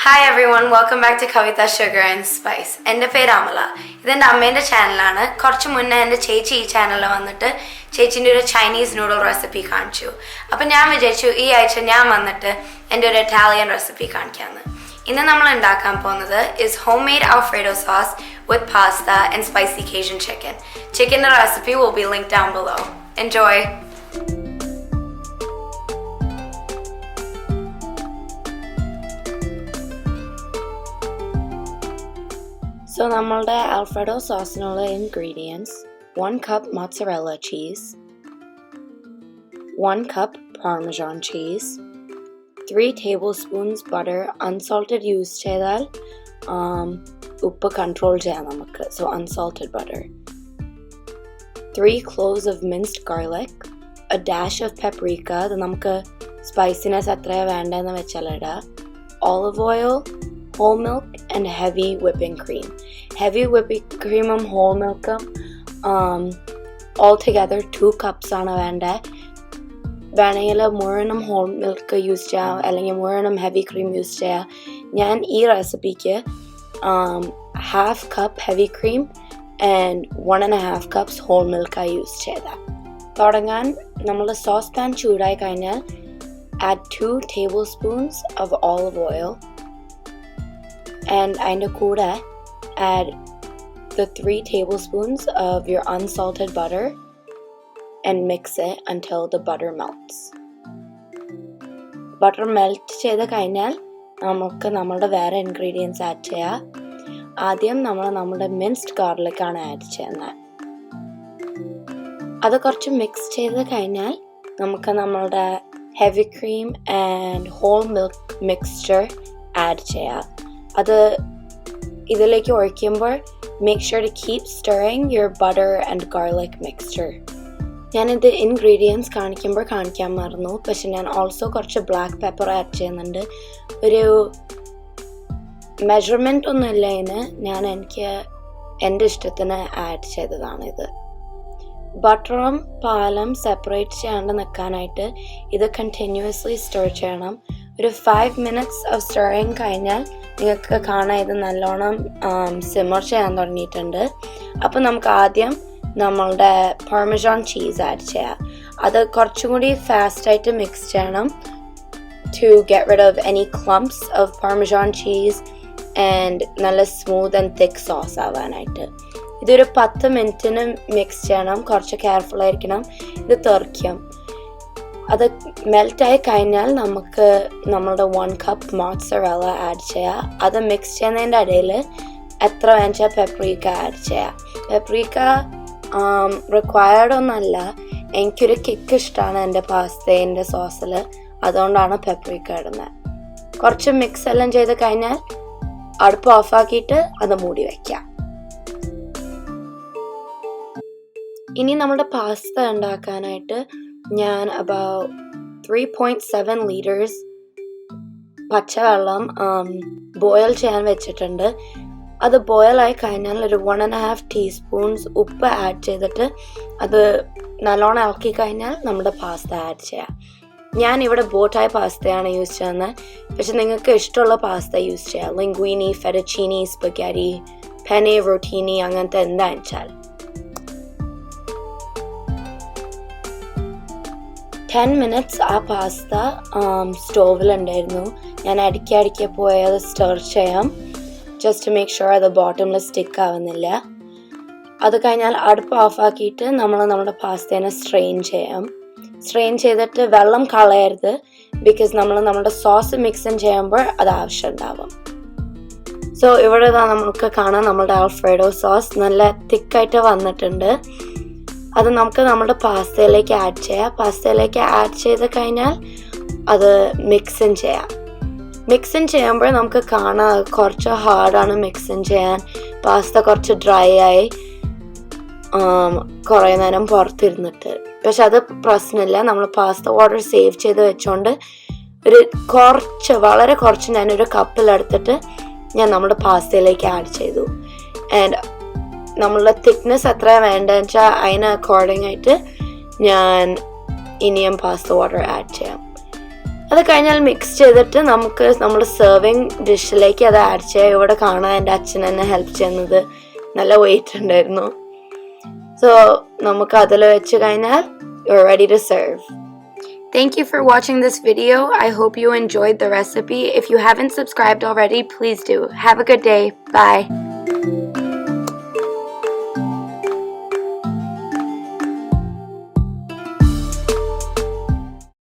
Hi everyone, welcome back to Kavitha Sugar and Spice. എൻ്റെ പേര് അമല. ഇതെൻ്റെ അമ്മേൻ്റെ ചാനലാണ്. കുറച്ച് മുന്നേ എൻ്റെ ചേച്ചി ഈ ചാനലിൽ വന്നിട്ട് ചേച്ചീൻ്റെ ഒരു ചൈനീസ് നൂഡിൽ റെസിപ്പി കാണിച്ചു. അപ്പം ഞാൻ വിചാരിച്ചു ഈ ആഴ്ച ഞാൻ വന്നിട്ട് എൻ്റെ ഒരു ഇറ്റാലിയൻ റെസിപ്പി കാണിക്കാമെന്ന്. ഇന്ന് നമ്മൾ ഉണ്ടാക്കാൻ പോകുന്നത് is homemade Alfredo sauce with pasta and spicy Cajun chicken. Chicken's recipe will be linked down below. Enjoy! So, നമ്മളുടെ Alfredo sauceനുള്ള ingredients: 1 cup mozzarella cheese, 1 cup Parmesan cheese, 3 tablespoons butter. Unsalted use ചെയ്താൽ ഉപ്പ് control ചെയ്യാം നമുക്ക്. So, unsalted butter. 3 cloves of minced garlic, a dash of paprika. അത് നമുക്ക് spiciness എത്രയാ വേണ്ടതെന്ന് വെച്ചാൽ ഇടാം. Olive oil, whole milk and heavy whipping cream. Heavy whipping cream and whole milk altogether 2 cups ആണ് വേണ്ടേ. വേണമെങ്കിൽ മുഴുവനും ഹോൾ മിൽക്ക് യൂസ് ചെയ്യാം, അല്ലെങ്കിൽ മുഴുവനും ഹെവി ക്രീം യൂസ് ചെയ്യാം. ഞാൻ ഈ റെസിപ്പിക്ക് 1/2 cup heavy cream and 1.5 cups whole മിൽക്കാണ് യൂസ് ചെയ്തത്. തുടങ്ങാൻ നമ്മൾ സോസ് പാൻ ചൂടായി കഴിഞ്ഞാൽ add 2 tablespoons of olive oil. And അതിൻ്റെ കൂടെ add the 3 tablespoons of your unsalted butter and mix it until the butter melts. Butter melt ചെയ്ത് കഴിഞ്ഞാൽ നമുക്ക് നമ്മളുടെ വേറെ ഇൻഗ്രീഡിയൻസ് ആഡ് ചെയ്യാം. ആദ്യം നമ്മുടെ മിൻസ്ഡ് ഗാർലിക് ആണ് ആഡ് ചെയ്യുന്നത്. അത് കുറച്ച് മിക്സ് ചെയ്ത് കഴിഞ്ഞാൽ നമുക്ക് നമ്മളുടെ heavy cream and whole milk mixture add ചെയ്യാം. അത് ഇതിലേക്ക് ഒഴിക്കുമ്പോൾ make sure to keep stirring your butter and garlic mixture. ഞാനിത് ഇൻഗ്രീഡിയൻസ് കാണിക്കുമ്പോൾ കാണിക്കാൻ മറന്നു, പക്ഷെ ഞാൻ ഓൾസോ കുറച്ച് ബ്ലാക്ക് പെപ്പർ ആഡ് ചെയ്യുന്നുണ്ട്. ഒരു മെഷർമെൻ്റ് ഒന്നുമില്ല ഇതിന്, എനിക്ക് എൻ്റെ ഇഷ്ടത്തിന് ആഡ് ചെയ്തതാണിത്. ബട്ടറും പാലും സെപ്പറേറ്റ് ചെയ്യാണ്ട് നിൽക്കാനായിട്ട് ഇത് കണ്ടിന്യൂസ്ലി സ്റ്റർ ചെയ്യണം. ഒരു 5 minutes of stirring കഴിഞ്ഞാൽ നിങ്ങൾക്ക് കാണാം ഇത് നല്ലോണം സിമ്മർ ചെയ്യാൻ തുടങ്ങിയിട്ടുണ്ട്. അപ്പോൾ നമുക്ക് ആദ്യം നമ്മളുടെ പാർമസാൻ ചീസ് ആഡ് ചെയ്യാം. അത് കുറച്ചും കൂടി ഫാസ്റ്റായിട്ട് മിക്സ് ചെയ്യണം to get rid of any clumps of Parmesan cheese and നല്ല സ്മൂത്ത് ആൻഡ് തിക്ക് സോസ് ആവാനായിട്ട്. ഇതൊരു 10 മിനിറ്റിന് മിക്സ് ചെയ്യണം. കുറച്ച് കെയർഫുൾ ആയിരിക്കണം, ഇത് തെറിക്കും. അത് മെൽറ്റായി കഴിഞ്ഞാൽ നമുക്ക് നമ്മളുടെ 1 cup മോzzarella ആഡ് ചെയ്യാം. അത് മിക്സ് ചെയ്യുന്നതിൻ്റെ ഇടയിൽ എത്ര വേണമെച്ചാൽ പെപ്രിക്ക ആഡ് ചെയ്യാം. പെപ്രിക്ക റിക്വയർഡ് ഒന്നല്ല, എനിക്കൊരു കിക്ക് ഇഷ്ടമാണ് എൻ്റെ പാസ്തേൻ്റെ സോസിൽ, അതുകൊണ്ടാണ് പെപ്രിക്ക ഇടുന്നത്. കുറച്ച് മിക്സ് എല്ലാം ചെയ്ത് കഴിഞ്ഞാൽ അടുപ്പ് ഓഫാക്കിയിട്ട് അത് മൂടി വയ്ക്കാം. ഇനി നമ്മുടെ പാസ്ത ഉണ്ടാക്കാനായിട്ട് ഞാൻ about 3.7 liters പച്ചവെള്ളം ബോയിൽ ചെയ്യാൻ വെച്ചിട്ടുണ്ട്. അത് ബോയിലായി കഴിഞ്ഞാൽ ഒരു 1.5 teaspoons ഉപ്പ് ആഡ് ചെയ്തിട്ട് അത് നല്ലോണം ഇളക്കി കഴിഞ്ഞാൽ നമ്മുടെ പാസ്ത ആഡ് ചെയ്യാം. ഞാനിവിടെ ബോട്ടായി പാസ്തയാണ് യൂസ് ചെയ്യുന്നത്, പക്ഷെ നിങ്ങൾക്ക് ഇഷ്ടമുള്ള പാസ്ത യൂസ് ചെയ്യാം. ലിംഗ്വീനി, ഫെറ്റച്ചീനി, സ്പഗേറ്റി, പെനെ റോട്ടീനി, അങ്ങനത്തെ എന്താ വെച്ചാൽ. 10 minutes ആ പാസ്ത സ്റ്റോവിലുണ്ടായിരുന്നു. ഞാൻ അടിക്കി പോയി അത് സ്റ്റർ ചെയ്യാം, ജസ്റ്റ് ടു മേക്ക് ഷുവർ അത് ബോട്ടമിൽ സ്റ്റിക്ക് ആവുന്നില്ല. അത് കഴിഞ്ഞാൽ അടുപ്പ് ഓഫാക്കിയിട്ട് നമ്മുടെ പാസ്തേനെ സ്ട്രെയിൻ ചെയ്യാം. സ്ട്രെയിൻ ചെയ്തിട്ട് വെള്ളം കളയരുത്, ബിക്കോസ് നമ്മുടെ സോസ് മിക്സ് ചെയ്യുമ്പോൾ അത് ആവശ്യമുണ്ടാവും. സോ ഇവിടെ നമുക്ക് കാണാം നമ്മുടെ ആൽഫ്രെഡോ സോസ് നല്ല തിക്കായിട്ട് വന്നിട്ടുണ്ട്. അത് നമുക്ക് നമ്മുടെ പാസ്തയിലേക്ക് ആഡ് ചെയ്യാം. പാസ്തയിലേക്ക് ആഡ് ചെയ്ത് കഴിഞ്ഞാൽ അത് മിക്സിൻ ചെയ്യാം. മിക്സിൻ ചെയ്യുമ്പോൾ നമുക്ക് കാണാം കുറച്ച് ഹാർഡാണ് മിക്സിൻ ചെയ്യാൻ. പാസ്ത കുറച്ച് ഡ്രൈ ആയി കുറേ നേരം പുറത്തിരുന്നിട്ട്. പക്ഷെ അത് പ്രശ്നമില്ല, നമ്മൾ പാസ്ത വാട്ടർ സേവ് ചെയ്ത് വെച്ചോണ്ട് വളരെ കുറച്ച് ഞാനൊരു കപ്പിലെടുത്തിട്ട് ഞാൻ നമ്മുടെ പാസ്തയിലേക്ക് ആഡ് ചെയ്തു. ആൻഡ് നമ്മളുടെ തിക്നെസ് എത്ര വേണ്ടതെന്ന് വെച്ചാൽ അതിന് അക്കോർഡിംഗ് ആയിട്ട് ഞാൻ ഇനിയും പാസ്ത വാട്ടർ ആഡ് ചെയ്യാം. അത് കഴിഞ്ഞാൽ മിക്സ് ചെയ്തിട്ട് നമുക്ക് നമ്മുടെ സെർവിങ് ഡിഷിലേക്ക് അത് ആഡ് ചെയ്യാം. ഇവിടെ കാണാൻ എൻ്റെ അച്ഛൻ എന്നെ ഹെൽപ്പ് ചെയ്യുന്നത്, നല്ല വെയിറ്റ് ഉണ്ടായിരുന്നു. സോ നമുക്ക് അതിൽ വെച്ച് കഴിഞ്ഞാൽ you're ready to serve. Thank you for watching this video. I hope you enjoyed the recipe. If you haven't subscribed already, please do. Have a good day. Bye.